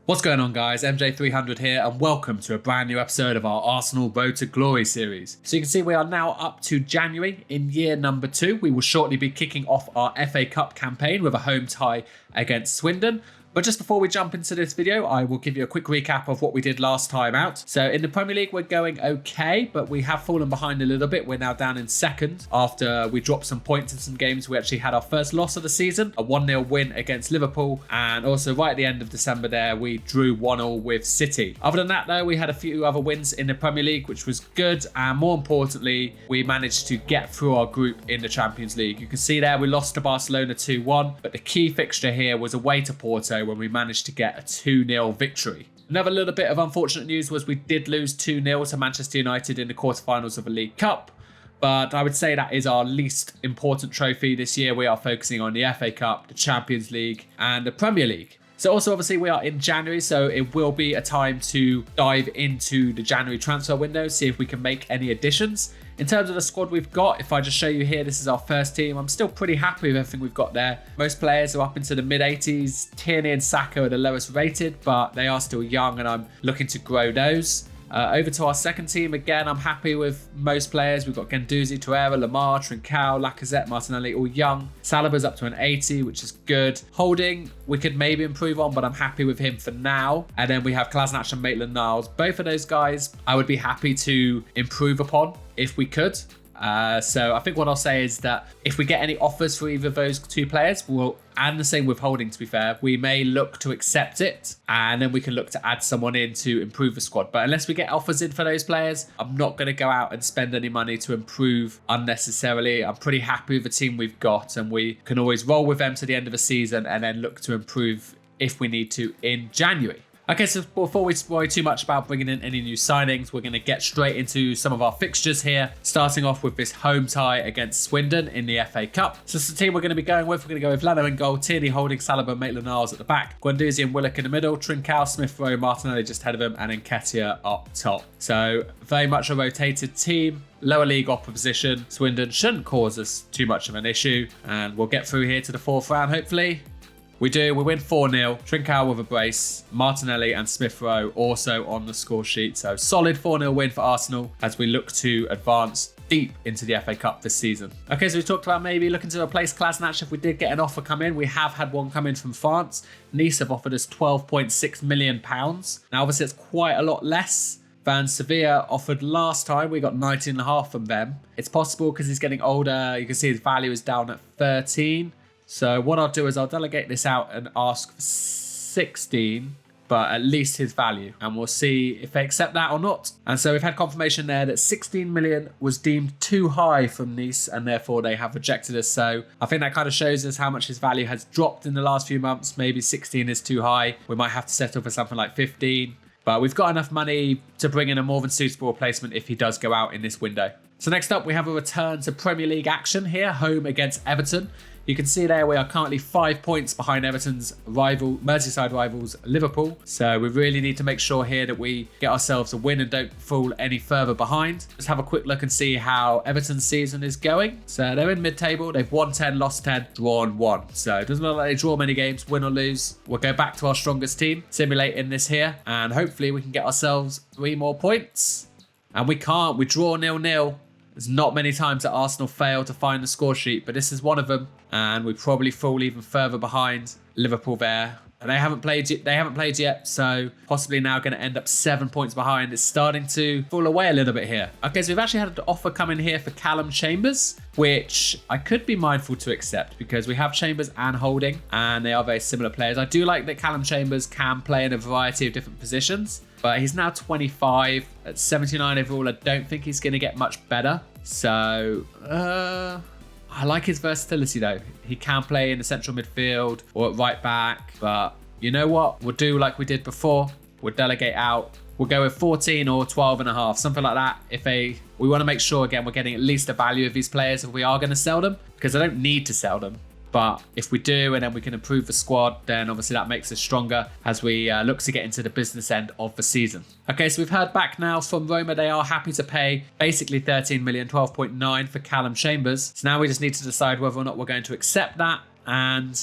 What's going on, guys? MJ300 here, and welcome to a brand new episode of our Arsenal Road to Glory series. So you can see we are now up to January in year number 2. We will shortly be kicking off our FA Cup campaign with a home tie against Swindon. But just before we jump into this video, I will give you a quick recap of what we did last time out. So in the Premier League, we're going okay, but we have fallen behind a little bit. We're now down in second after we dropped some points in some games. We actually had our first loss of the season, a 1-0 win against Liverpool. And also right at the end of December there, we drew 1-1 with City. Other than that, though, we had a few other wins in the Premier League, which was good. And more importantly, we managed to get through our group in the Champions League. You can see there, we lost to Barcelona 2-1, but the key fixture here was away to Porto, when we managed to get a 2-0 victory. Another little bit of unfortunate news was we did lose 2-0 to Manchester United in the quarterfinals of a League Cup, but I would say that is our least important trophy this year. We are focusing on the FA Cup, the Champions League, and the Premier League. So also obviously we are in January, so it will be a time to dive into the January transfer window, see if we can make any additions. In terms of the squad we've got, if I just show you here, this is our first team. I'm still pretty happy with everything we've got there. Most players are up into the mid-80s. Tierney and Saka are the lowest rated, but they are still young and I'm looking to grow those. Over to our second team, again, I'm happy with most players. We've got Guendouzi, Torreira, Lamar, Trincao, Lacazette, Martinelli, all young. Saliba's up to an 80, which is good. Holding, we could maybe improve on, but I'm happy with him for now. And then we have Kolasinac and Maitland-Niles. Both of those guys, I would be happy to improve upon if we could. So I think what I'll say is that if we get any offers for either of those two players, and the same with Holding, to be fair, we may look to accept it and then we can look to add someone in to improve the squad. But unless we get offers in for those players, I'm not going to go out and spend any money to improve unnecessarily. I'm pretty happy with the team we've got, and we can always roll with them to the end of the season and then look to improve if we need to in January. Okay, so before we worry too much about bringing in any new signings, we're going to get straight into some of our fixtures here, starting off with this home tie against Swindon in the FA Cup. So it's the team we're going to be going with. We're going to go with Leno in goal, Tierney, Holding, Saliba, Maitland-Niles at the back, Guendouzi and Willock in the middle, Trincao, Smith-Rowe, Martinelli just ahead of him, and Nketiah up top. So very much a rotated team. Lower league opposition. Swindon shouldn't cause us too much of an issue, and we'll get through here to the fourth round, hopefully. We do. We win 4-0. Trincao with a brace. Martinelli and Smith-Rowe also on the score sheet. So solid 4-0 win for Arsenal as we look to advance deep into the FA Cup this season. Okay, so we talked about maybe looking to replace Kolasinac if we did get an offer come in. We have had one come in from France. Nice have offered us £12.6 million. Now, obviously, it's quite a lot less than Sevilla offered last time. We got 19.5 from them. It's possible because he's getting older. You can see his value is down at 13. So what I'll do is I'll delegate this out and ask for 16, but at least his value. And we'll see if they accept that or not. And so we've had confirmation there that 16 million was deemed too high from Nice, and therefore they have rejected us. So I think that kind of shows us how much his value has dropped in the last few months. Maybe 16 is too high. We might have to settle for something like 15. But we've got enough money to bring in a more than suitable replacement if he does go out in this window. So next up, we have a return to Premier League action here, home against Everton. You can see there we are currently 5 points behind Everton's rival, Merseyside rivals, Liverpool. So we really need to make sure here that we get ourselves a win and don't fall any further behind. Let's have a quick look and see how Everton's season is going. So they're in mid-table. They've won 10, lost 10, drawn 1. So it doesn't look like they draw many games, win or lose. We'll go back to our strongest team, simulating this here, and hopefully we can get ourselves 3 more points. And we can't. We draw 0-0. There's not many times that Arsenal fail to find the score sheet, but this is one of them. And we probably fall even further behind Liverpool there. And they haven't played yet, so possibly now going to end up 7 points behind. It's starting to fall away a little bit here. Okay, so we've actually had an offer come in here for Callum Chambers, which I could be mindful to accept because we have Chambers and Holding, and they are very similar players. I do like that Callum Chambers can play in a variety of different positions, but he's now 25 at 79 overall. I don't think he's going to get much better. So, I like his versatility though. He can play in the central midfield or at right back, but you know what? We'll do like we did before. We'll delegate out. We'll go with 14 or 12.5, something like that. We want to make sure, again, we're getting at least the value of these players if we are going to sell them, because I don't need to sell them. But if we do, and then we can improve the squad, then obviously that makes us stronger as we look to get into the business end of the season. Okay, so we've heard back now from Roma. They are happy to pay basically 13 million, 12.9 for Callum Chambers. So now we just need to decide whether or not we're going to accept that. And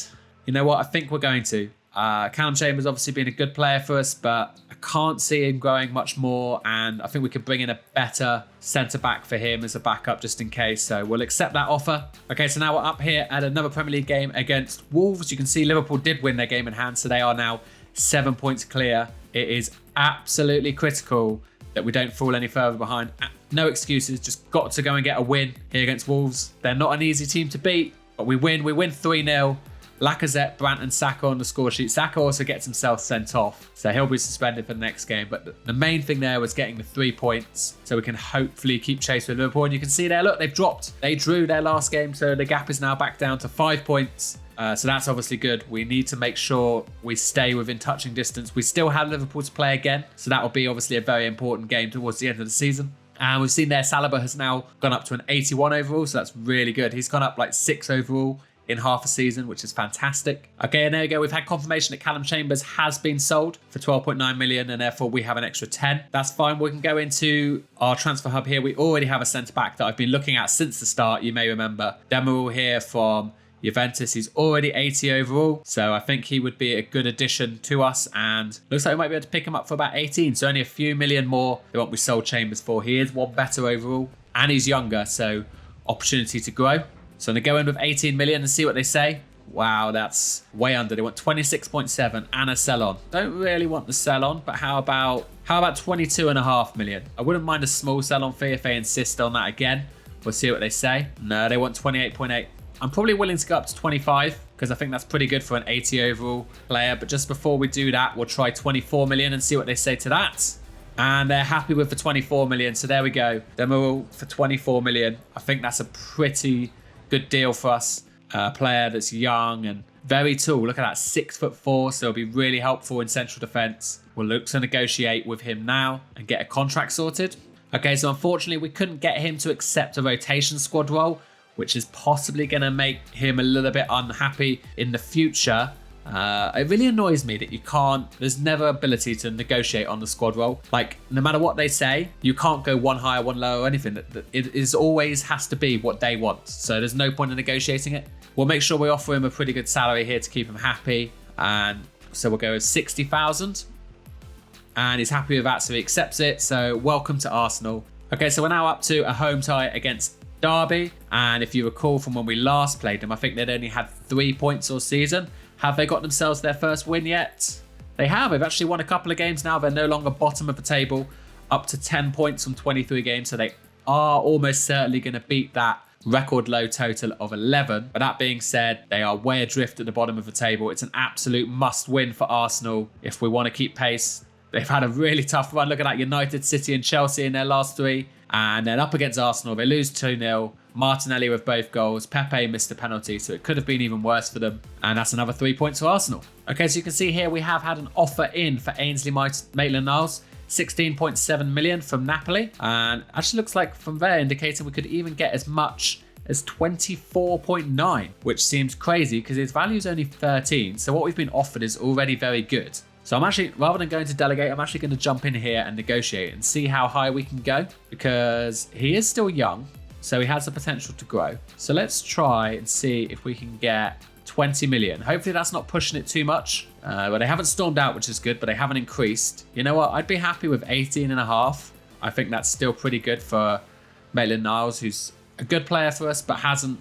you know what? I think we're going to. Callum Chambers obviously been a good player for us, but I can't see him growing much more. And I think we could bring in a better centre-back for him as a backup just in case. So we'll accept that offer. Okay, so now we're up here at another Premier League game against Wolves. You can see Liverpool did win their game in hand, so they are now 7 points clear. It is absolutely critical that we don't fall any further behind. No excuses, just got to go and get a win here against Wolves. They're not an easy team to beat, but we win 3-0. Lacazette, Brandt and Saka on the score sheet. Saka also gets himself sent off, so he'll be suspended for the next game. But the main thing there was getting the 3 points, so we can hopefully keep chase with Liverpool. And you can see there, look, they've dropped. They drew their last game, so the gap is now back down to 5 points. So that's obviously good. We need to make sure we stay within touching distance. We still have Liverpool to play again, so that will be obviously a very important game towards the end of the season. And we've seen there Saliba has now gone up to an 81 overall, so that's really good. He's gone up like 6 overall in half a season, which is fantastic. Okay, and there we go. We've had confirmation that Callum Chambers has been sold for 12.9 million, and therefore we have an extra 10. That's fine. We can go into our transfer hub here. We already have a centre-back that I've been looking at since the start. You may remember Demiral here from Juventus. He's already 80 overall, so I think he would be a good addition to us, and looks like we might be able to pick him up for about 18, so only a few million more than what we sold Chambers for. He is one better overall, and he's younger, so opportunity to grow. So I'm going to go in with 18 million and see what they say. Wow, that's way under. They want 26.7 and a sell-on. Don't really want the sell-on, but how about 22.5 million? I wouldn't mind a small sell-on fee if they insist on that again. We'll see what they say. No, they want 28.8. I'm probably willing to go up to 25 because I think that's pretty good for an 80 overall player. But just before we do that, we'll try 24 million and see what they say to that. And they're happy with the 24 million. So there we go. Demiral for 24 million. I think that's a pretty good deal for us. A player that's young and very tall. Look at that, 6'4", so it'll be really helpful in central defence. We'll look to negotiate with him now and get a contract sorted. Okay, so unfortunately we couldn't get him to accept a rotation squad role, which is possibly going to make him a little bit unhappy in the future. It really annoys me that you can't, there's never ability to negotiate on the squad role. Like, no matter what they say, you can't go one higher, one lower, or anything. It is always has to be what they want. So there's no point in negotiating it. We'll make sure we offer him a pretty good salary here to keep him happy. And so we'll go with 60,000. And he's happy with that, so he accepts it. So welcome to Arsenal. Okay, so we're now up to a home tie against Derby. And if you recall from when we last played them, I think they'd only had 3 points all season. Have they got themselves their first win yet? They have. They've actually won a couple of games now. They're no longer bottom of the table, up to 10 points from 23 games. So they are almost certainly going to beat that record low total of 11. But that being said, they are way adrift at the bottom of the table. It's an absolute must win for Arsenal if we want to keep pace. They've had a really tough run. Look at that, United, City and Chelsea in their last 3. And then up against Arsenal, they lose 2-0. Martinelli with both goals. Pepe missed a penalty, so it could have been even worse for them. And that's another 3 points for Arsenal. Okay, so you can see here we have had an offer in for Ainsley Maitland-Niles. 16.7 million from Napoli. And actually looks like from there indicating we could even get as much as 24.9, which seems crazy because his value is only 13. So what we've been offered is already very good. So I'm actually, rather than going to delegate, I'm actually going to jump in here and negotiate and see how high we can go because he is still young, so he has the potential to grow. So let's try and see if we can get 20 million. Hopefully that's not pushing it too much. But they haven't stormed out, which is good, but they haven't increased. You know what? I'd be happy with 18.5. I think that's still pretty good for Maitland-Niles, who's a good player for us, but hasn't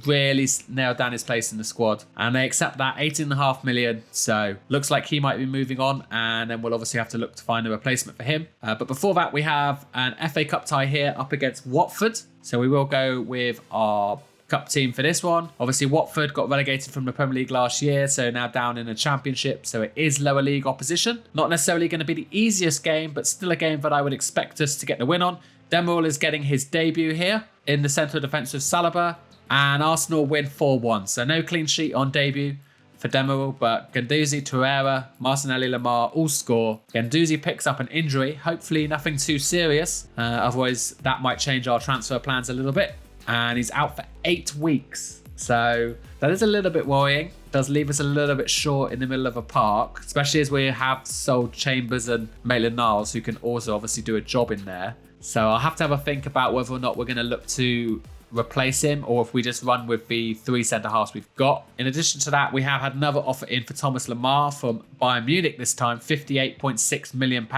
really nailed down his place in the squad. And they accept that 18.5 million. So looks like he might be moving on. And then we'll obviously have to look to find a replacement for him. But before that, we have an FA Cup tie here up against Watford. So we will go with our Cup team for this one. Obviously, Watford got relegated from the Premier League last year, so now down in the Championship. So it is lower league opposition. Not necessarily going to be the easiest game, but still a game that I would expect us to get the win on. Demiral is getting his debut here in the central defence with Saliba. And Arsenal win 4-1. So no clean sheet on debut for Demiral, but Guendouzi, Torreira, Martinelli, Lamar all score. Guendouzi picks up an injury. Hopefully nothing too serious. Otherwise, that might change our transfer plans a little bit. And he's out for 8 weeks. So that is a little bit worrying. Does leave us a little bit short in the middle of a park, especially as we have sold Chambers and Maitland-Niles, who can also obviously do a job in there. So I'll have to have a think about whether or not we're going to look to replace him or if we just run with the 3 centre-halves we've got. In addition to that, we have had another offer in for Thomas Lemar from Bayern Munich this time, £58.6 million.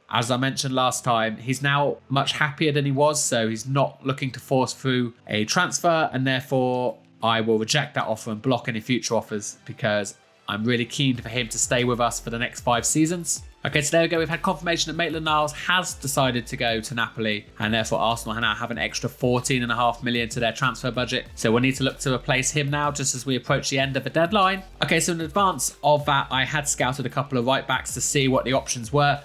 As I mentioned last time, he's now much happier than he was, so he's not looking to force through a transfer, and therefore I will reject that offer and block any future offers because I'm really keen for him to stay with us for the next 5 seasons. Okay, so there we go. We've had confirmation that Maitland-Niles has decided to go to Napoli, and therefore Arsenal now have an extra £14.5 million to their transfer budget. So we'll need to look to replace him now, just as we approach the end of the deadline. Okay, so in advance of that, I had scouted a couple of right backs to see what the options were.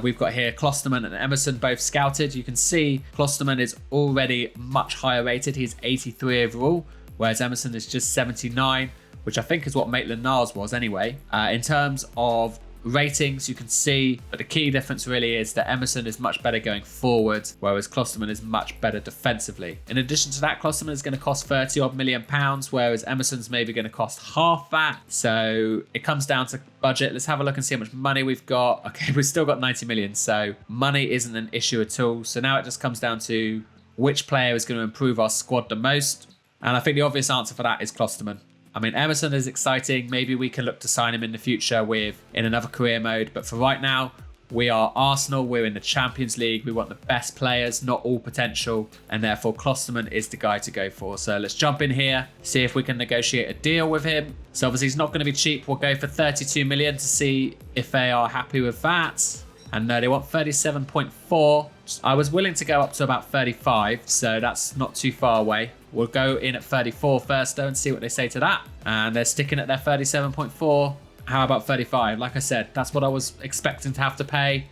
We've got here Klosterman and Emerson both scouted. You can see Klosterman is already much higher rated. He's 83 overall, whereas Emerson is just 79, which I think is what Maitland-Niles was anyway. In terms of ratings, you can see that the key difference really is that Emerson is much better going forward, whereas Klosterman is much better defensively. In addition to that, Klosterman is going to cost £30 million, whereas Emerson's maybe going to cost half that. So it comes down to budget. Let's have a look and see how much money we've got. Okay, we've still got 90 million, so money isn't an issue at all. So now it just comes down to which player is going to improve our squad the most. And I think the obvious answer for that is Klosterman. I mean, Emerson is exciting. Maybe we can look to sign him in the future in another career mode. But for right now, we are Arsenal. We're in the Champions League. We want the best players, not all potential. And therefore, Klosterman is the guy to go for. So let's jump in here, see if we can negotiate a deal with him. So obviously, he's not going to be cheap. We'll go for 32 million to see if they are happy with that. And no, they want 37.4. I was willing to go up to about 35, so that's not too far away. We'll go in at 34 first though and see what they say to that. And they're sticking at their 37.4. How about 35? Like I said, that's what I was expecting to have to pay.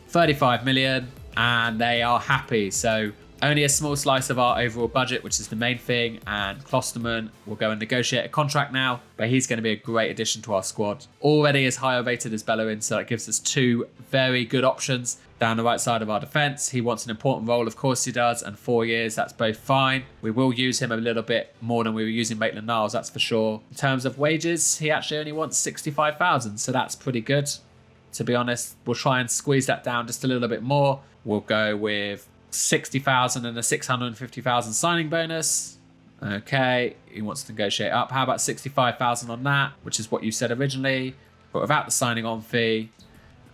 35 million, and they are happy. So only a small slice of our overall budget, which is the main thing. And Klosterman will go and negotiate a contract now, but he's going to be a great addition to our squad. Already as higher rated as Bellerin, so it gives us 2 very good options down the right side of our defence. He wants an important role, of course he does, and 4 years, that's both fine. We will use him a little bit more than we were using Maitland-Niles, that's for sure. In terms of wages, he actually only wants 65,000, so that's pretty good. To be honest, we'll try and squeeze that down just a little bit more. We'll go with 60,000 and a 650,000 signing bonus. Okay, he wants to negotiate up. How about 65,000 on that, which is what you said originally, but without the signing on fee.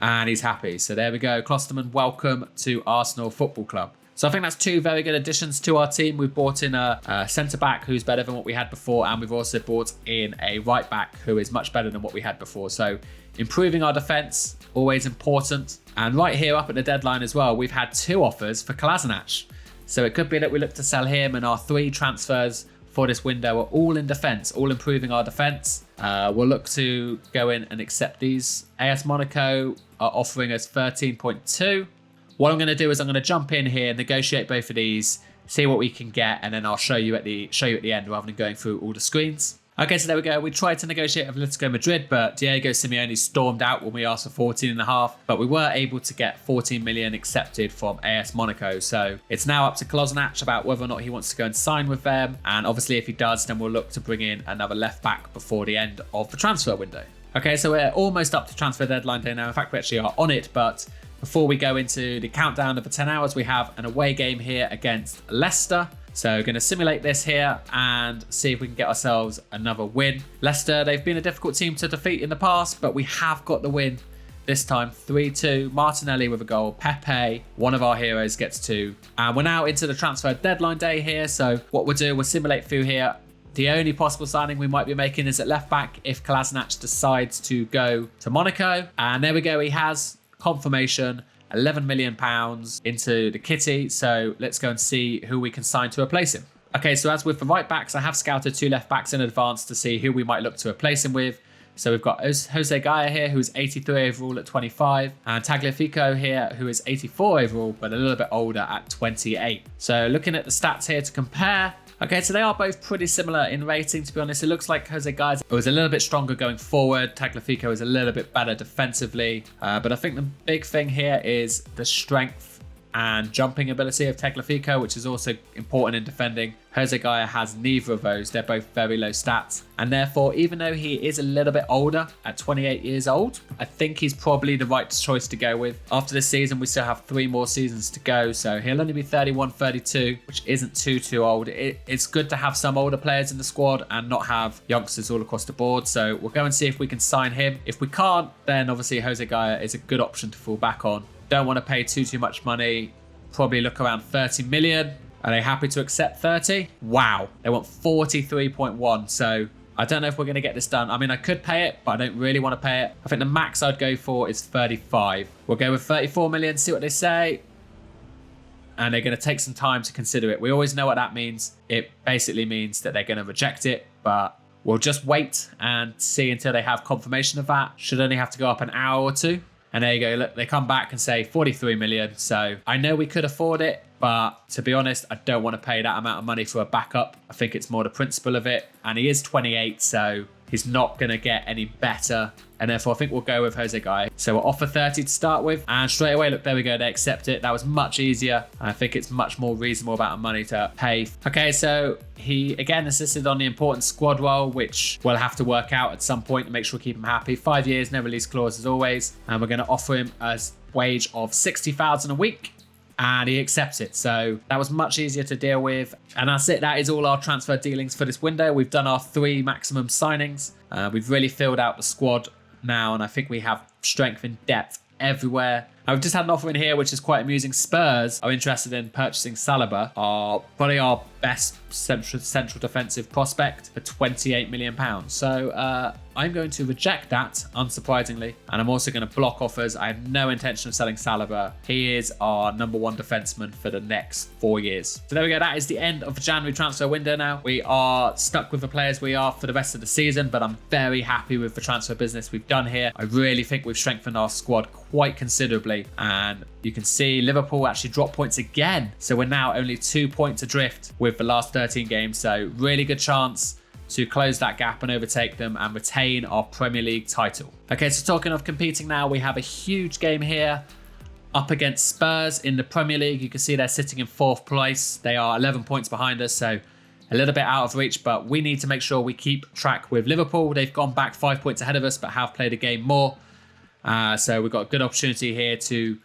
And he's happy. So there we go. Klosterman, welcome to Arsenal Football Club. So I think that's 2 very good additions to our team. We've brought in a centre-back who's better than what we had before, and we've also brought in a right-back who is much better than what we had before. So improving our defence, always important. And right here up at the deadline as well, we've had 2 offers for Kolasinac. So it could be that we look to sell him, and our 3 transfers for this window are all in defence, all improving our defence. We'll look to go in and accept these. AS Monaco are offering us 13.2. What I'm going to do is I'm going to jump in here, negotiate both of these, see what we can get, and then I'll show you at the end rather than going through all the screens. Okay, so there we go. We tried to negotiate with Atletico Madrid, but Diego Simeone stormed out when we asked for 14.5. But we were able to get 14 million accepted from AS Monaco. So it's now up to Kolasinac about whether or not he wants to go and sign with them. And obviously, if he does, then we'll look to bring in another left back before the end of the transfer window. Okay, so we're almost up to transfer deadline day now. In fact, we actually are on it, but before we go into the countdown of the 10 hours, we have an away game here against Leicester. So we're going to simulate this here and see if we can get ourselves another win. Leicester, they've been a difficult team to defeat in the past, but we have got the win this time. 3-2, Martinelli with a goal. Pepe, one of our heroes, gets 2. And we're now into the transfer deadline day here. So what we'll do, we'll simulate through here. The only possible signing we might be making is at left back if Kolasinac decides to go to Monaco. And there we go, he has confirmation. £11 million into the kitty. So let's go and see who we can sign to replace him. Okay, so as with the right backs, I have scouted 2 left backs in advance to see who we might look to replace him with. So we've got Jose Gaia here, who's 83 overall at 25, and Tagliafico here, who is 84 overall, but a little bit older at 28. So looking at the stats here to compare. Okay, so they are both pretty similar in rating, to be honest. It looks like Jose Gaia was a little bit stronger going forward. Tagliafico is a little bit better defensively. But I think the big thing here is the strength and jumping ability of Tagliafico, which is also important in defending. Jose Gaya has neither of those. They're both very low stats. And therefore, even though he is a little bit older at 28 years old, I think he's probably the right choice to go with. After this season, we still have 3 more seasons to go. So he'll only be 31, 32, which isn't too old. It's good to have some older players in the squad and not have youngsters all across the board. So we'll go and see if we can sign him. If we can't, then obviously Jose Gaya is a good option to fall back on. Don't want to pay too much money. Probably look around 30 million. Are they happy to accept 30? Wow. They want 43.1. So I don't know if we're going to get this done. I mean, I could pay it, but I don't really want to pay it. I think the max I'd go for is 35. We'll go with 34 million, see what they say. And they're going to take some time to consider it. We always know what that means. It basically means that they're going to reject it, but we'll just wait and see until they have confirmation of that. Should only have to go up an hour or 2. And there you go. Look, they come back and say 43 million. So I know we could afford it, but to be honest, I don't want to pay that amount of money for a backup. I think it's more the principle of it. And he is 28, so he's not going to get any better. And therefore, I think we'll go with Jose Gaya. So we'll offer 30 to start with. And straight away, look, there we go. They accept it. That was much easier. I think it's much more reasonable amount of money to pay. Okay, so he, again, insisted on the important squad role, which we'll have to work out at some point to make sure we keep him happy. 5 years, no release clause as always. And we're going to offer him a wage of 60,000 a week. And he accepts it. So that was much easier to deal with. And that's it. That is all our transfer dealings for this window. We've done our 3 maximum signings. We've really filled out the squad now, and I think we have strength and depth everywhere. I've just had an offer in here which is quite amusing. Spurs are interested in purchasing Saliba, probably our best central defensive prospect, for £28 million. So I'm going to reject that, unsurprisingly, and I'm also going to block offers. I have no intention of selling Saliba. He is our number 1 defenseman for the next 4 years. So there we go. That is the end of the January transfer window now. We are stuck with the players we are for the rest of the season, but I'm very happy with the transfer business we've done here. I really think we've strengthened our squad quite considerably, and you can see Liverpool actually dropped points again. So we're now only 2 points adrift with the last 13 games. So really good chance to close that gap and overtake them and retain our Premier League title. Okay, so talking of competing now, we have a huge game here up against Spurs in the Premier League. You can see they're sitting in 4th place. They are 11 points behind us, so a little bit out of reach, but we need to make sure we keep track with Liverpool. They've gone back 5 points ahead of us, but have played a game more. So we've got a good opportunity here to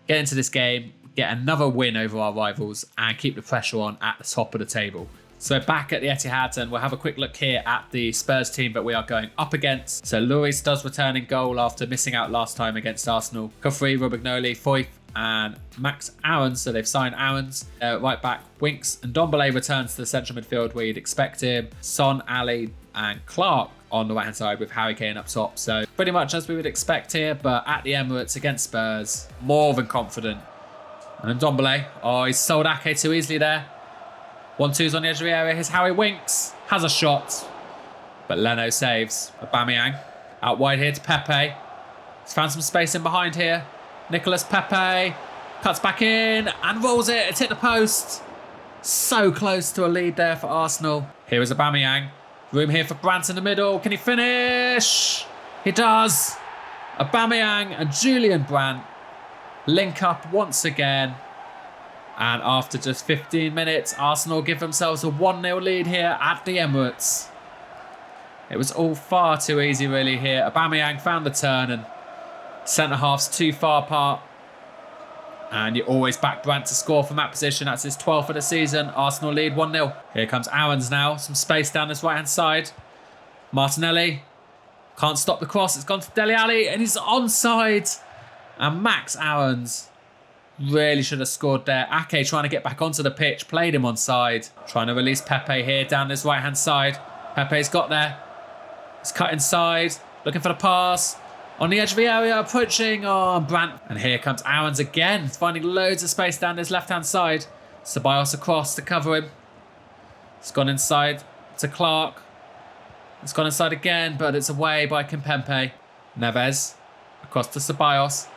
get into this game, get another win over our rivals, and keep the pressure on at the top of the table. So back at the Etihad, and we'll have a quick look here at the Spurs team that we are going up against. So Lloris does return in goal after missing out last time against Arsenal. Kufri, Robignoli, Foyth, and Max Aarons. So they've signed Aarons. Right back, Winks and Ndombele returns to the central midfield where you'd expect him. Son, Ali, and Clark on the right hand side with Harry Kane up top. So pretty much as we would expect here, but at the Emirates against Spurs, more than confident. And Ndombele, he's sold Ake too easily there. 1-2's on the edge of the area. Here's Harry Winks. Has a shot. But Leno saves. Aubameyang out wide here to Pepe. He's found some space in behind here. Nicolas Pepe cuts back in and rolls it. It's hit the post. So close to a lead there for Arsenal. Here is Aubameyang. Room here for Brandt in the middle. Can he finish? He does. Aubameyang and Julian Brandt link up once again. And after just 15 minutes, Arsenal give themselves a 1-0 lead here at the Emirates. It was all far too easy really here. Aubameyang found the turn and centre-halves too far apart. And you always back Brandt to score from that position. That's his 12th of the season. Arsenal lead 1-0. Here comes Aarons now. Some space down this right-hand side. Martinelli can't stop the cross. It's gone to Dele Alli and he's onside. And Max Aarons really should have scored there. Ake trying to get back onto the pitch. Played him onside. Trying to release Pepe here down this right-hand side. Pepe's got there. He's cut inside. Looking for the pass. On the edge of the area, approaching. Brandt. And here comes Aarons again. Finding loads of space down this left-hand side. Ceballos across to cover him. It's gone inside to Clark. It's gone inside again, but it's away by Kimpembe. Neves. Across to Ceballos.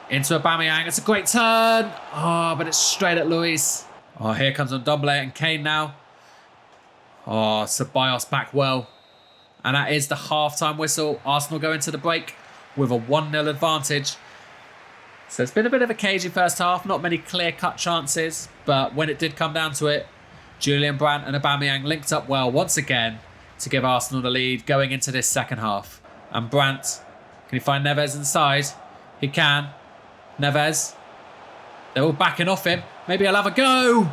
Into Aubameyang. It's a great turn. But it's straight at Luis. Here comes Ndombele and Kane now. Ceballos back well. And that is the half-time whistle. Arsenal go into the break with a 1-0 advantage. So it's been a bit of a cagey first half, not many clear-cut chances, but when it did come down to it, Julian Brandt and Aubameyang linked up well once again to give Arsenal the lead going into this second half. And Brandt, can he find Neves inside? He can. Neves, they're all backing off him. Maybe he'll have a go.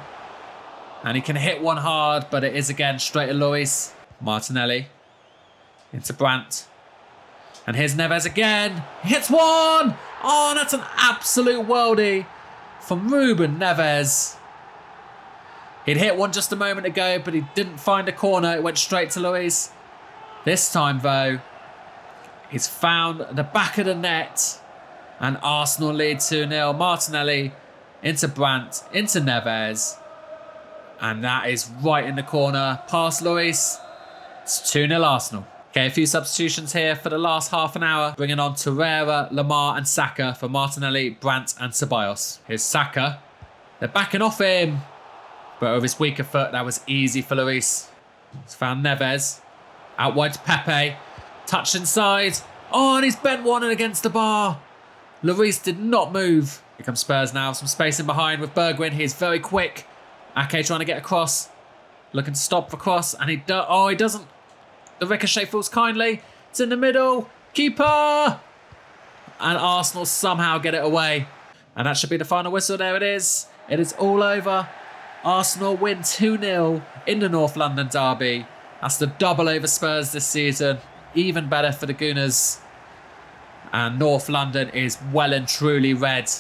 And he can hit one hard, but it is again straight at Lloris. Martinelli into Brandt. And here's Neves again. He hits one. Oh, that's an absolute worldie from Ruben Neves. He'd hit one just a moment ago, but he didn't find a corner. It went straight to Lloris. This time, though, he's found the back of the net. And Arsenal lead 2-0. Martinelli into Brandt, into Neves. And that is right in the corner. Past Lloris. It's 2-0 Arsenal. Okay, a few substitutions here for the last half an hour. Bringing on Torreira, Lamar and Saka for Martinelli, Brandt and Ceballos. Here's Saka. They're backing off him. But with his weaker foot, that was easy for Lloris. He's found Neves. Out wide to Pepe. Touched inside. Oh, and he's bent one and against the bar. Lloris did not move. Here comes Spurs now. Some space in behind with Bergwijn. He's very quick. Ake trying to get across. Looking to stop for cross. And he doesn't. The ricochet falls kindly. It's in the middle. Keeper! And Arsenal somehow get it away. And that should be the final whistle. There it is. It is all over. Arsenal win 2-0 in the North London derby. That's the double over Spurs this season. Even better for the Gooners. And North London is well and truly red.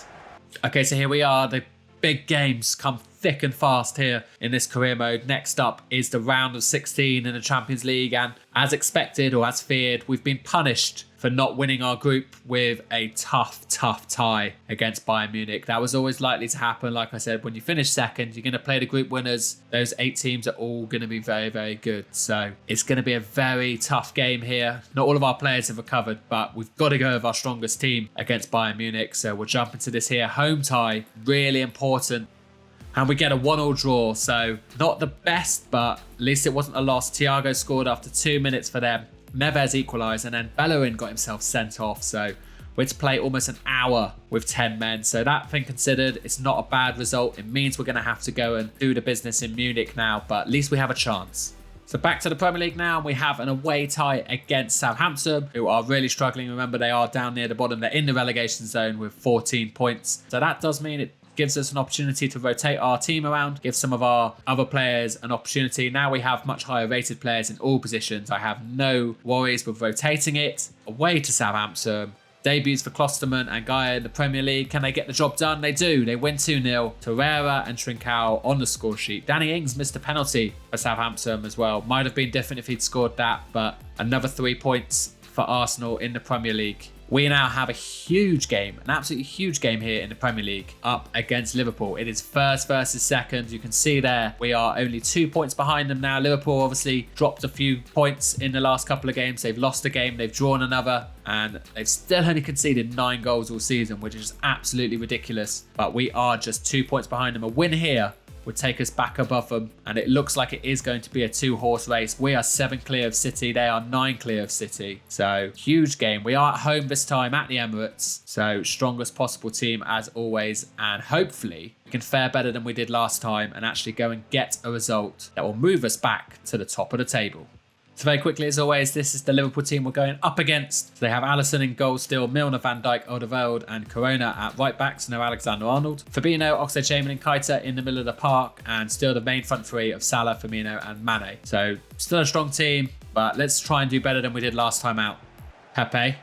Okay, so here we are. The big games come thick and fast here in this career mode. Next up is the round of 16 in the Champions League, and as expected or as feared, we've been punished for not winning our group with a tough tie against Bayern Munich. That was always likely to happen. Like I said, when you finish second, you're going to play the group winners. Those 8 teams are all going to be very, very good. So it's going to be a very tough game here. Not all of our players have recovered, but we've got to go with our strongest team against Bayern Munich. So we'll jump into this here. Home tie, really important. And we get a 1-1 draw, so not the best, but at least it wasn't a loss. Thiago scored after 2 minutes for them. Neves equalised, and then Bellerin got himself sent off. So we had to play almost an hour with 10 men. So that thing considered, it's not a bad result. It means we're going to have to go and do the business in Munich now, but at least we have a chance. So back to the Premier League now, and we have an away tie against Southampton, who are really struggling. Remember, they are down near the bottom. They're in the relegation zone with 14 points. So that does mean it gives us an opportunity to rotate our team around, give some of our other players an opportunity. Now we have much higher rated players in all positions. I have no worries with rotating it. Away to Southampton. Debuts for Klosterman and Gaia in the Premier League. Can they get the job done? They do. They win 2-0. Torreira and Trincao on the score sheet. Danny Ings missed a penalty for Southampton as well. Might have been different if he'd scored that, but another 3 points for Arsenal in the Premier League. We now have a huge game, an absolutely huge game here in the Premier League up against Liverpool. It is first versus second. You can see there we are only 2 points behind them now. Liverpool obviously dropped a few points in the last couple of games. They've lost a game, they've drawn another, and they've still only conceded 9 goals all season, which is absolutely ridiculous. But we are just 2 points behind them. A win here would take us back above them, and it looks like it is going to be a 2-horse race. We are 7 clear of City, they are 9 clear of City, so huge game. We are at home this time at the Emirates, so strongest possible team as always, and hopefully we can fare better than we did last time and actually go and get a result that will move us back to the top of the table. So very quickly, as always, this is the Liverpool team we're going up against. So they have Alisson in goal still, Milner, Van Dijk, Alderweireld and Corona at right backs. No Alexander-Arnold. Fabinho, Oxlade-Chamberlain, Keita in the middle of the park, and still the main front three of Salah, Firmino and Mane. So still a strong team, but let's try and do better than we did last time out. Pepe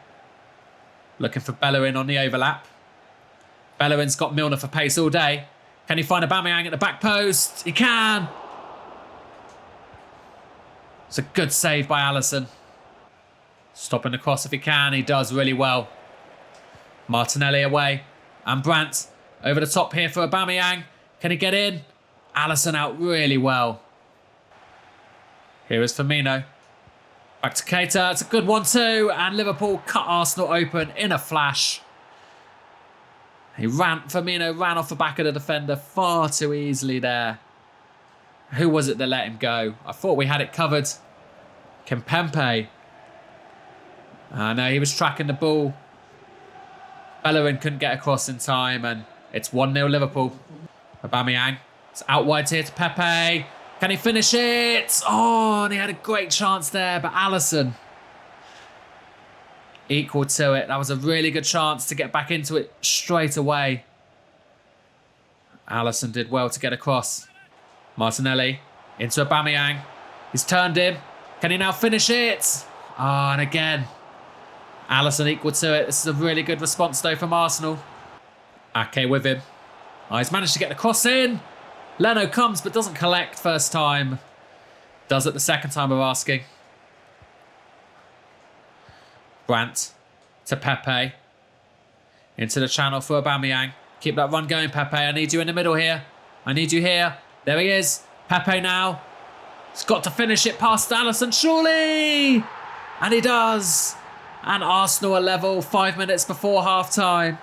looking for Bellerin on the overlap. Bellerin's got Milner for pace all day. Can he find Aubameyang at the back post? He can! It's a good save by Alisson. Stopping the cross if he can. He does really well. Martinelli away. And Brandt over the top here for Aubameyang. Can he get in? Alisson out really well. Here is Firmino. Back to Keita. It's a good one too. And Liverpool cut Arsenal open in a flash. Firmino ran off the back of the defender far too easily there. Who was it that let him go? I thought we had it covered. Kimpembe. No, he was tracking the ball. Bellerin couldn't get across in time, and it's 1-0 Liverpool. Aubameyang, it's out wide here to Pepe. Can he finish it? Oh, and he had a great chance there, but Alisson equal to it. That was a really good chance to get back into it straight away. Alisson did well to get across. Martinelli into Aubameyang. He's turned him. Can he now finish it? Ah, and again, Alisson equal to it. This is a really good response though from Arsenal. Ake with him. Oh, he's managed to get the cross in. Leno comes but doesn't collect first time. Does it the second time of asking. Brandt to Pepe. Into the channel for Aubameyang. Keep that run going, Pepe. I need you in the middle here. I need you here. There he is. Pepe now. He's got to finish it past Alisson, surely! And he does. And Arsenal are level 5 minutes before half-time.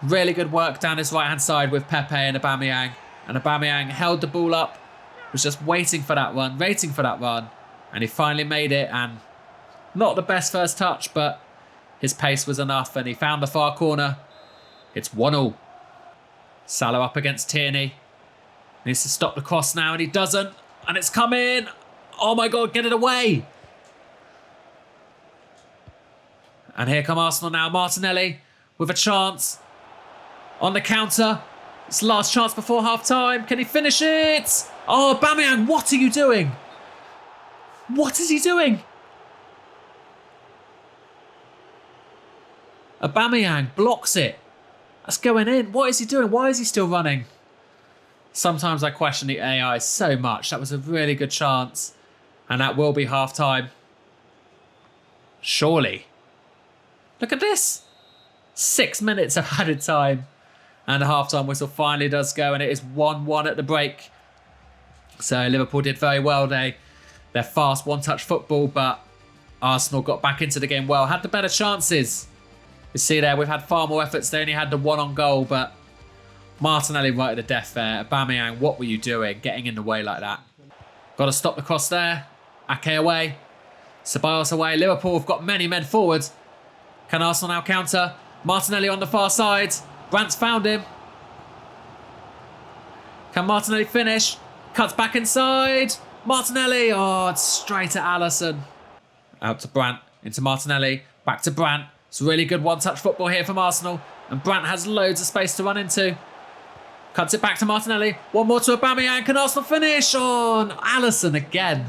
Really good work down his right-hand side with Pepe and Aubameyang. And Aubameyang held the ball up. Was just waiting for that run, waiting for that run. And he finally made it. And not the best first touch, but his pace was enough. And he found the far corner. It's 1-0. Salah up against Tierney. Needs to stop the cross now, and he doesn't. And it's come in. Oh my God, get it away. And here come Arsenal now. Martinelli with a chance on the counter. It's last chance before half-time. Can he finish it? Oh, Aubameyang, what are you doing? What is he doing? Aubameyang blocks it. That's going in. What is he doing? Why is he still running? Sometimes I question the AI so much. That was a really good chance. And that will be half-time. Surely. Look at this. 6 minutes of added time. And the half-time whistle finally does go. And it is 1-1 at the break. So Liverpool did very well. They're fast one-touch football. But Arsenal got back into the game well. Had the better chances. You see there, we've had far more efforts. They only had the one on goal. But Martinelli right at the death there. Aubameyang, what were you doing? Getting in the way like that. Got to stop the cross there. Ake away. Ceballos away. Liverpool have got many men forward. Can Arsenal now counter? Martinelli on the far side. Brandt's found him. Can Martinelli finish? Cuts back inside. Martinelli. Oh, it's straight at Alisson. Out to Brandt. Into Martinelli. Back to Brandt. It's really good one-touch football here from Arsenal. And Brandt has loads of space to run into. Cuts it back to Martinelli. One more to Aubameyang. Can Arsenal finish? On Alisson again.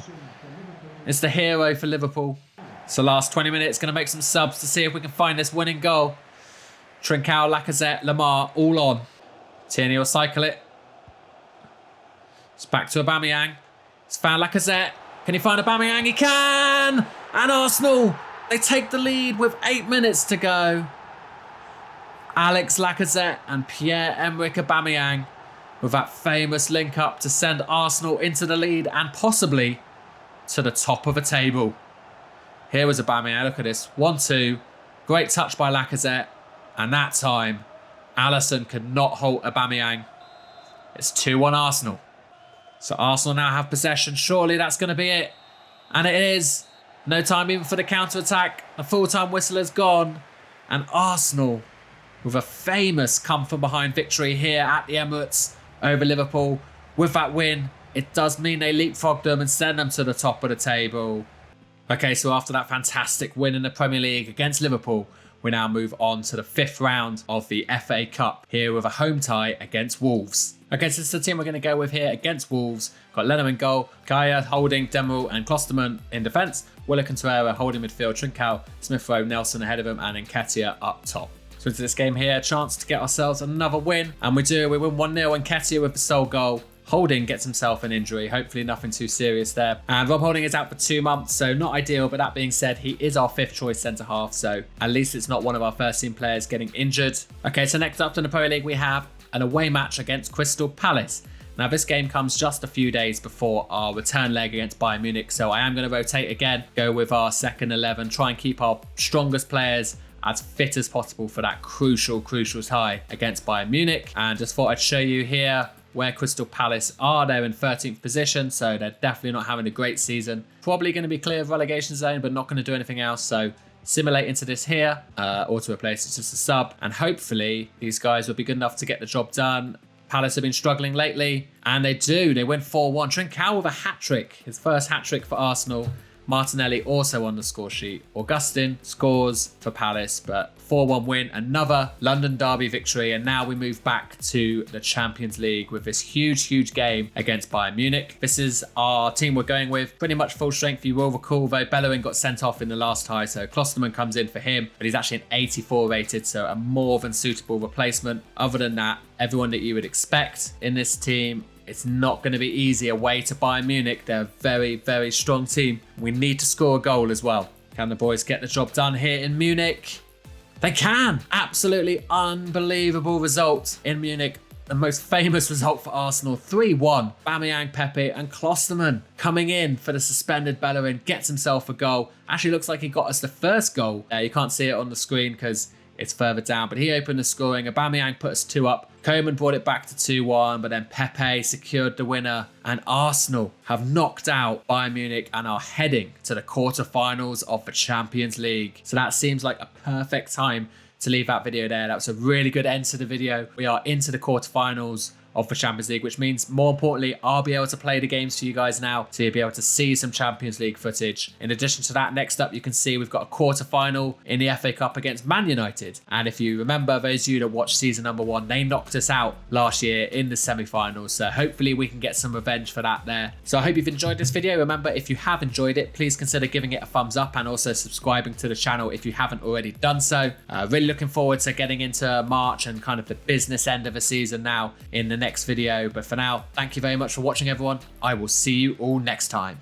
It's the hero for Liverpool. So last 20 minutes, going to make some subs to see if we can find this winning goal. Trincao, Lacazette, Lamar, all on. Tierney will cycle it. It's back to Aubameyang. It's found Lacazette. Can he find Aubameyang? He can! And Arsenal, they take the lead with 8 minutes to go. Alex Lacazette and Pierre-Emerick Aubameyang with that famous link-up to send Arsenal into the lead and possibly to the top of the table. Here was Aubameyang. Look at this. 1-2. Great touch by Lacazette. And that time, Alisson could not halt Aubameyang. It's 2-1 Arsenal. So Arsenal now have possession. Surely that's going to be it. And it is. No time even for the counter-attack. The full-time whistle is gone. And Arsenal, with a famous come-from-behind victory here at the Emirates over Liverpool. With that win, it does mean they leapfrog them and send them to the top of the table. Okay, so after that fantastic win in the Premier League against Liverpool, we now move on to the 5th round of the FA Cup, here with a home tie against Wolves. Okay, so this is the team we're going to go with here against Wolves. Got Leno in goal, Kaya holding, Demiral and Klosterman in defence, Willa Contreras holding midfield, Trincao, Smith Rowe, Nelson ahead of him, and Nketiah up top. So into this game here, a chance to get ourselves another win, and we do. We win 1-0, and Nketiah with the sole goal. Holding gets himself an injury, hopefully nothing too serious there. And Rob Holding is out for 2 months, so not ideal, but that being said, he is our 5th choice centre-half, so at least it's not one of our first-team players getting injured. Okay, so next up in the Premier League, we have an away match against Crystal Palace. Now, this game comes just a few days before our return leg against Bayern Munich, so I am going to rotate again, go with our second 11, try and keep our strongest players as fit as possible for that crucial tie against Bayern Munich. And just thought I'd show you here where Crystal Palace are. They're in 13th position, so they're definitely not having a great season. Probably going to be clear of relegation zone, but not going to do anything else. So simulate into this here. Auto replace, it's just a sub. And hopefully these guys will be good enough to get the job done. Palace have been struggling lately, and they do. They win 4-1. Trincao with a hat-trick. His first hat-trick for Arsenal. Martinelli also on the score sheet. Augustin scores for Palace, but 4-1 win, another London derby victory, and now we move back to the Champions League with this huge game against Bayern Munich. This is our team we're going with, pretty much full strength. You will recall though, Bellerin got sent off in the last tie, so Klosterman comes in for him, but he's actually an 84 rated, so a more than suitable replacement. Other than that, everyone that you would expect in this team. It's not going to be easy away to Bayern Munich. They're a very strong team. We need to score a goal as well. Can the boys get the job done here in Munich? They can! Absolutely unbelievable result in Munich. The most famous result for Arsenal, 3-1. Aubameyang, Pepe and Klosterman coming in for the suspended Bellerin. Gets himself a goal. Actually looks like he got us the first goal. You can't see it on the screen because it's further down, but he opened the scoring. Aubameyang put us 2 up. Koeman brought it back to 2-1, but then Pepe secured the winner. And Arsenal have knocked out Bayern Munich and are heading to the quarterfinals of the Champions League. So that seems like a perfect time to leave that video there. That was a really good end to the video. We are into the quarterfinals of the Champions League, which means more importantly, I'll be able to play the games for you guys now, so you'll be able to see some Champions League footage. In addition to that, next up you can see we've got a quarter-final in the FA Cup against Man United. And if you remember, those of you that watched season number 1, they knocked us out last year in the semi-finals, so hopefully we can get some revenge for that there. So I hope you've enjoyed this video. Remember, if you have enjoyed it, please consider giving it a thumbs up and also subscribing to the channel if you haven't already done so. Really looking forward to getting into March and kind of the business end of the season now in the next video. But for now, thank you very much for watching, everyone. I will see you all next time.